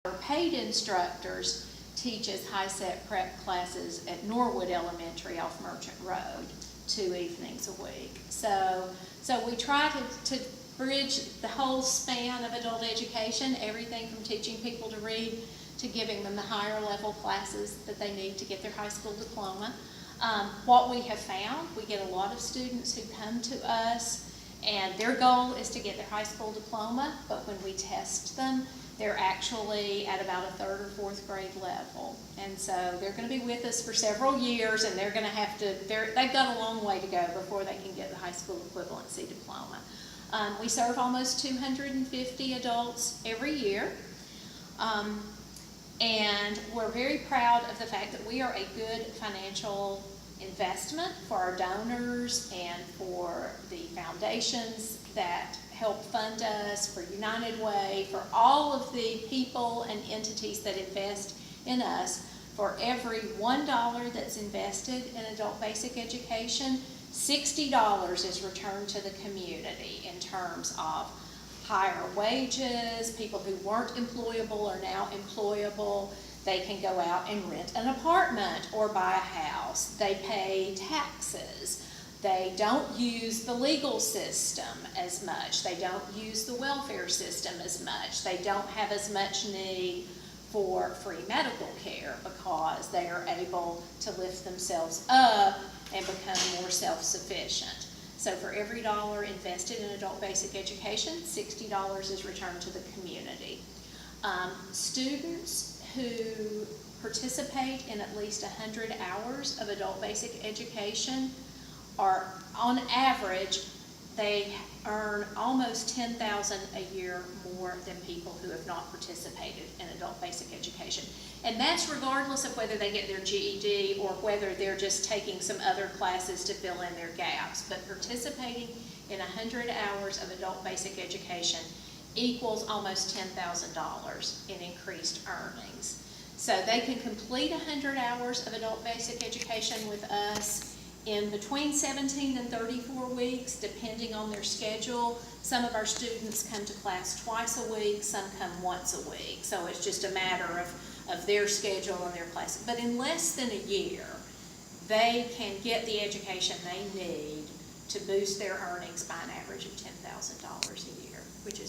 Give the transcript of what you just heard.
Our paid instructors teach as high-set prep classes at Norwood Elementary off Merchant Road 2 evenings a week. So we try to bridge the whole span of adult education, everything from teaching people to read to giving them the higher level classes that they need to get their high school diploma. What we have found, we get a lot of students who come to us and their goal is to get their high school diploma, but when we test them, they're actually at about a 3rd or 4th grade level. And so they're going to be with us for several years, and they're going to have to, they've got a long way to go before they can get the high school equivalency diploma. We serve almost 250 adults every year. And we're very proud of the fact that we are a good financial investment for our donors and for the foundations that help fund us, for United Way, for all of the people and entities that invest in us. For every $1 that's invested in adult basic education, $60 is returned to the community in terms of higher wages. People who weren't employable are now employable. They can go out and rent an apartment or buy a house. They pay taxes. They don't use the legal system as much. They don't use the welfare system as much. They don't have as much need for free medical care because they are able to lift themselves up and become more self-sufficient. So for every dollar invested in adult basic education, $60 is returned to the community. Students who participate in at least 100 hours of adult basic education are, on average, they earn almost $10,000 a year more than people who have not participated in adult basic education. And that's regardless of whether they get their GED or whether they're just taking some other classes to fill in their gaps. But participating in 100 hours of adult basic education equals almost $10,000 in increased earnings. So they can complete 100 hours of adult basic education with us in between 17 and 34 weeks, depending on their schedule. Some of our students come to class twice a week, some come once a week. So it's just a matter of their schedule and their class. But in less than a year, they can get the education they need to boost their earnings by an average of $10,000 a year, which is